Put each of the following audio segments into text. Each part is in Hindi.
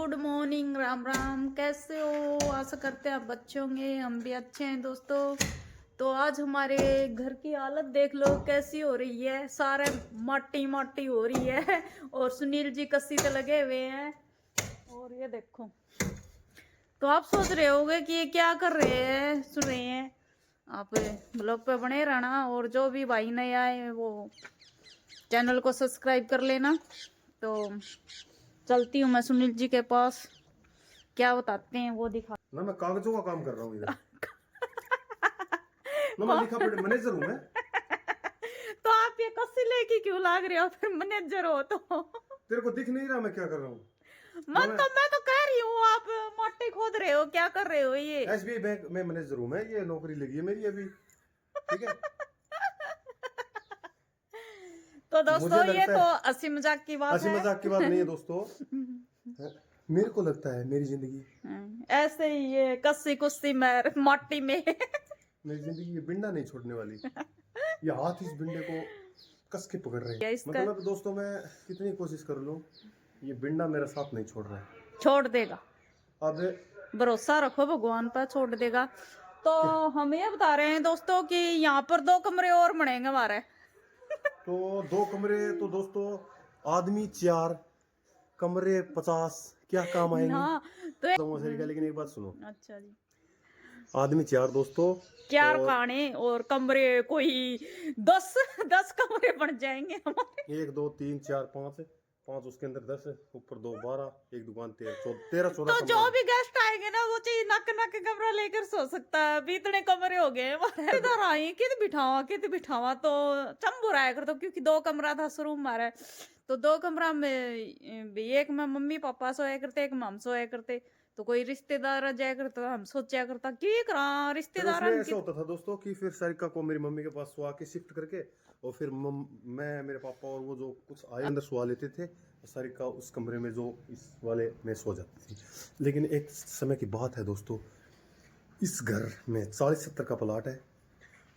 Good morning, Ram Ram. कैसे हो? आशा करते हैं आप अच्छे होंगे, हम भी अच्छे हैं दोस्तों। तो आज हमारे घर की हालत देख लो कैसी हो रही है, सारे माटी माटी हो रही है और सुनील जी कस्सी पे लगे हुए हैं। और ये देखो, तो आप सोच रहे होगे कि ये क्या कर रहे हैं, सुन रहे हैं आप। ब्लॉग पे बने रहना और जो भी भाई नए आए वो चैनल को सब्सक्राइब कर लेना। तो चलती हूँ मैं सुनील जी के पास, क्या बताते हैं वो दिखा ना। मैं कागजों का काम कर रहा हूँ इधर ना। मैं लिखा पढ़ी मैनेजर हूँ मैं। तो आप ये कस्सी लेके क्यों लाग रहे हो? फिर मैनेजर हो तो तेरे को दिख नहीं रहा मैं क्या कर रहा हूँ? मैं तो कह रही हूँ, आप मोटे खोद रहे हो, क्या कर रहे हो ये? एसबीआई बैंक में मैनेजर हूँ मैं। ये नौकरी लगी है मेरी अभी, ठीक है। तो मुझे दोस्तों ये लगता तो है हंसी मजाक की बात हंसी है। मजाक की बात नहीं है दोस्तों। मेरे को लगता है मेरी जिंदगी ऐसे ही ये कस्सी कुस्सी में माटी में मेरी जिंदगी ये बिंडा नहीं छोड़ने वाली। ये हाथ इस बिंडे को कस के पकड़ रहे हैं। इसका मतलब दोस्तों मैं कितनी कोशिश कर लूं, ये बिंडा मेरा साथ नहीं छोड़ रहा है। छोड़ देगा, अब भरोसा रखो भगवान पर, छोड़ देगा। तो हम ये बता रहे हैं दोस्तों कि यहाँ पर 2 कमरे और बनेंगे हमारे। तो 2 कमरे तो दोस्तों आदमी 4, कमरे 50, क्या काम आएंगे? हाँ तो का। लेकिन एक बात सुनो, अच्छा जी, आदमी 4 दोस्तों। 4 और खाने और कमरे कोई 10 कमरे बन जाएंगे हमारे। 1 2 3 4 5 5 उसके अंदर 10, ऊपर 2 12, एक दुकान 13 14 तो जो कमरे। भी गेस्ट आएंगे ना वो चाहिए नक नक कमरा लेकर सो सकता है। अभी इतने कमरे हो गए हमारे। इधर आई कित बिठावा तो चंबू आया कर, तो क्योंकि 2 कमरा था शुरू में हमारे। तो 2 कमरा में एक में मम्मी पापा सोया करते, एक में हम सोया करते। तो कोई रिश्तेदार आ जाया करता तो हम सोचा करता कि करा फिर रिश्तेदार उसमें ऐसा होता था दोस्तों कि फिर सारिका को मेरी मम्मी के पास सुआ के शिफ्ट करके, और फिर मैं मेरे पापा और वो जो कुछ आए अंदर सुआ लेते थे। सारिका उस कमरे में जो इस वाले में सो जाती थी। लेकिन एक समय की बात है दोस्तों, इस घर में 40-70 का प्लाट है,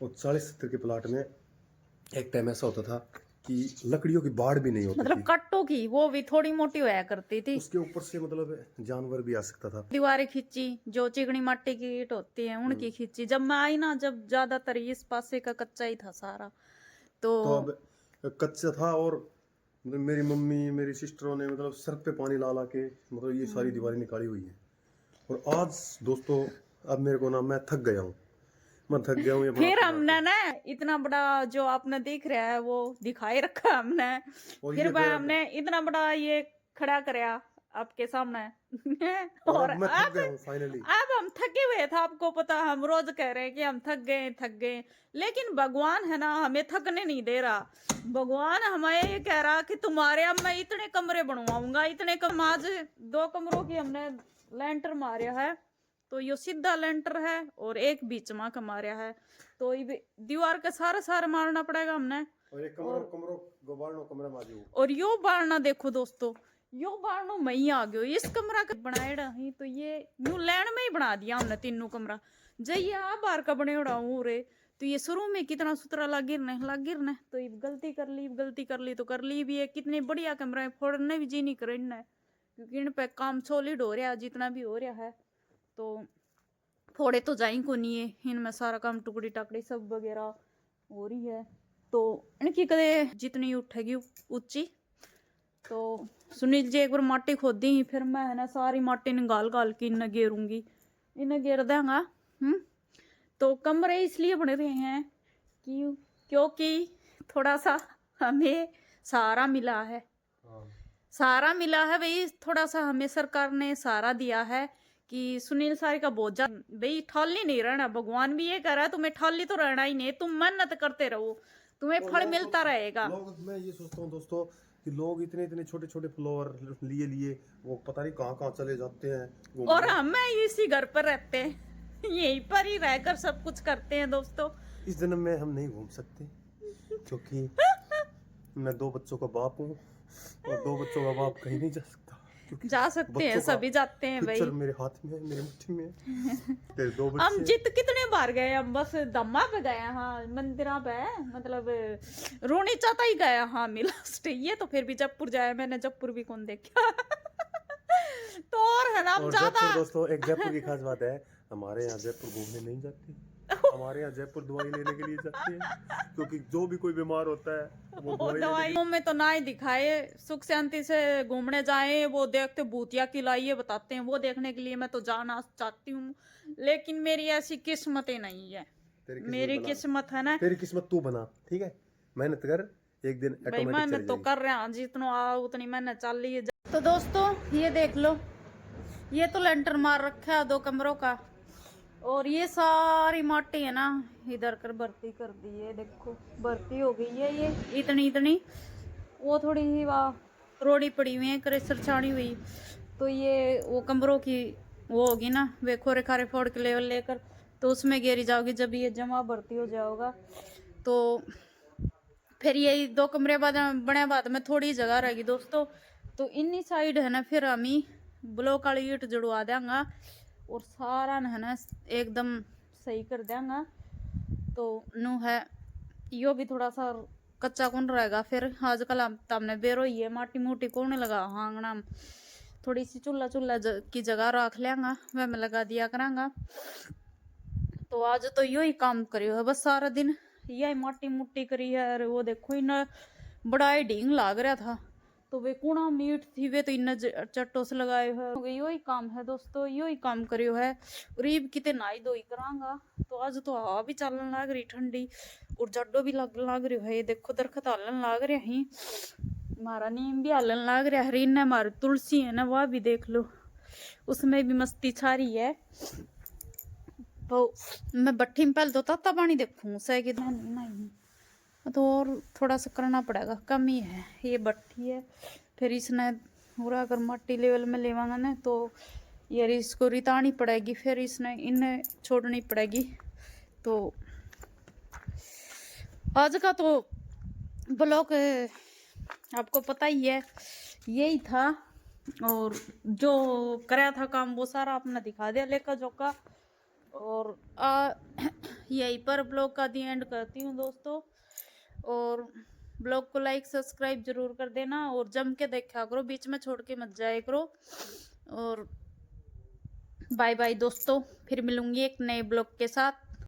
और 40-70 के प्लाट में एक टाइम ऐसा होता था कि लकड़ियों की बाढ़ भी नहीं होती मतलब थी। कट्टों की वो भी थोड़ी मोटी होया करती थी। उसके ऊपर से मतलब जानवर भी आ सकता था। दीवारें खींची, जो चिकनी माटी की ईंट होती है उनकी खींची। जब मैं आई ना, जब ज्यादातर इस पासे का कच्चा ही था सारा। तो तो अब कच्चा था, और मतलब मेरी मम्मी मेरी सिस्टरों ने मतलब सर पे पानी ला ला के मतलब ये सारी दीवारें निकाली हुई हैं। और आज दोस्तों अब मेरे को ना, मैं थक गया हूँ। मैं थक गया हूँ ये फिर बनाते हमने बनाते। ना इतना बड़ा जो आपने देख रहा है वो दिखाई रखा हमने। और फिर ये भाई बेड, हमने इतना बड़ा ये खड़ा कराया आपके सामने और और अब मैं थक अब गया हूँ फाइनली। अब हम थके हुए थे। आपको पता, हम रोज कह रहे हैं कि हम थक गए, लेकिन भगवान है ना हमें थकने नहीं दे रहा। भगवान हमें ये कह रहा कि तुम्हारे अब मैं इतने कमरे बनवाऊंगा, इतने कम। आज 2 कमरों की हमने लेंटर मारा है। तो यो सीधा लेंटर है और एक बीच में का मारा है। तो ये दीवार का सारा सारा मारना पड़ेगा हमने। और एक कमरों कमरों गोबारनो कमरा में आ जाओ। और यो बारना देखो दोस्तों, यो बारनो मई आ गयो। इस कमरा का बनाएड़ा ही तो ये न्यू लैंड में ही बना दिया हमने तीनों कमरा। जय आ बार का बनेड़ा हूँ रे। तो ये शुरू में कितना सुथरा लागिरने तो ये गलती कर ली तो कर ली भी है। कितने बढ़िया कमरा है, फोड़ने भी जी नहीं करे इनने, क्योंकि इन पे काम सॉलिड हो रहा है जितना भी हो रहा है। तो फोड़े तो जाई को नहीं है, इनमें सारा काम टुकड़ी टाकड़ी सब वगैरह हो रही है। तो इनकी कदे जितनी उठेगी ऊंची। तो सुनील जी एक बार माटी खोदी ही, फिर मैं है ना सारी माटी निकाल गाल के इन्हें गेरूंगी, इन्हें गेर देंगा। तो कमरे इसलिए बन रहे हैं कि क्योंकि थोड़ा सा हमें सहारा मिला है। सहारा मिला है भाई, थोड़ा सा हमें सरकार ने सहारा दिया है कि सुनील सारी का बोझा भाई ठाली नहीं रहना। भगवान भी ये कह रहा है तुम्हें ठाली तो रहना ही नहीं, तुम मेहनत करते रहो, तुम्हें फल मिलता रहेगा। मैं ये सोचता हूँ दोस्तों कि लोग इतने इतने छोटे छोटे फ्लोर लिए लिए वो पता नहीं कहाँ कहाँ चले जाते हैं और घूमने। हम इसी घर पर रहते हैं, यहीं पर ही रहकर सब कुछ करते हैं दोस्तों। इस जन्म में हम नहीं घूम सकते क्योंकि मैं 2 बच्चों का बाप हूँ, और 2 बच्चों का बाप कहीं नहीं जा सकता क्योंकि जा सकते हैं, सभी जाते हैं भाई। पिक्चर मेरे हाथ में है, मेरी मुट्ठी में है। तेरे 2 हम बच्चे। जित कितने बार गए, हम बस दम्मा पे गए, हाँ मंदिरा पे, मतलब रोनी चाहता ही गया हाँ मिला ये। तो फिर भी जयपुर जाया मैंने, जयपुर भी कौन देखा तो और है ना हम और ज्यादा जयपुर दोस्तों, एक जयपुर की खास बात है, हमारे यहाँ जयपुर घूमने नहीं जाते, हमारे यहाँ जयपुर दवाई लेने के लिए जाते हैं, क्योंकि जो भी कोई बीमार होता है वो वो दवाई लेने के दवाइयों में तो ना ही दिखाए, सुख शांति से घूमने जाए, वो देखते भूतिया खिलाइए बताते हैं, वो देखने के लिए मैं तो जाना चाहती हूँ, लेकिन मेरी ऐसी किस्मत ही नहीं है। तेरी किस्मत मेरी बना। किस्मत है ना, तेरी किस्मत तू बना, ठीक है, मेहनत कर, एक दिन भाई ऑटोमेटिक मेहनत चली तो जाएगी। कर रहे हैं, जितना आ उतनी मेहनत चल रही है। तो दोस्तों ये देख लो, ये तो लेंटर मार रखा है 2 कमरों का, और ये सारी माटी है ना इधर कर भर्ती कर दी है, देखो भर्ती हो गई है ये इतनी इतनी, वो थोड़ी ही वहाँ रोड़ी पड़ी हुई है क्रेसर छाड़ी हुई, तो ये वो कमरों की वो होगी ना, वे खोरे खारे फोड़ के लेवल लेकर तो उसमें घेरी जाओगी, जब ये जमा भर्ती हो जाओगा तो फिर यही 2 कमरे बाद बने बाद में थोड़ी जगह रहेगी दोस्तों, तो इन्नी साइड है ना फिर हम ही ब्लॉक वाली ईट जुड़वा देंगे और सारा है ना एकदम सही कर देंगे, तो नू है यो भी थोड़ा सा कच्चा कौन रहेगा, फिर आजकल हम तमने बेरो ही है माटी मोटी कौन लगा आंगना में, थोड़ी सी चूल्हा चूल्हा की जगह रख लेंगा, वह में लगा दिया करांगा। तो आज तो यो ही काम करियो है बस सारा दिन, यही माटी मुट्टी करी है, और वो देखो इन बड़ा ही ढींग लाग रहा था, तो वे कूड़ा मीट थी वे तो इन चट्टों से लगाए है, यो ही काम है दोस्तों, यो ही काम करियो है। गरीब किते नाई धोई करांगा, तो आज तो हवा भी चलन लाग रही ठंडी, और जड्डो भी लाग रही है, ये देखो दरखत हलन लाग रहा ही, हमारा नीम भी हलन लाग रहा है, इन्हें हमारी तुलसी है ना वह भी देख लो, उसमें भी मस्ती छा रही है। तो मैं भट्टी में पहले तो ताता पानी देखूँ सही कि नहीं, तो और थोड़ा सा करना पड़ेगा, कम ही है ये भट्टी है, फिर इसने पूरा अगर मट्टी लेवल में लेवांगा ना तो यार इसको रितानी पड़ेगी, फिर इसने इन्हें छोड़नी पड़ेगी। तो आज का तो ब्लॉग आपको पता ही है यही था, और जो कराया था काम वो सारा आपने दिखा दिया लेकर जोका, और यहीं पर ब्लॉग का दी एंड करती हूँ दोस्तों, और ब्लॉग को लाइक सब्सक्राइब जरूर कर देना, और जम के देखा करो, बीच में छोड़ के मत जाया करो, और बाय बाय दोस्तों, फिर मिलूंगी एक नए ब्लॉग के साथ।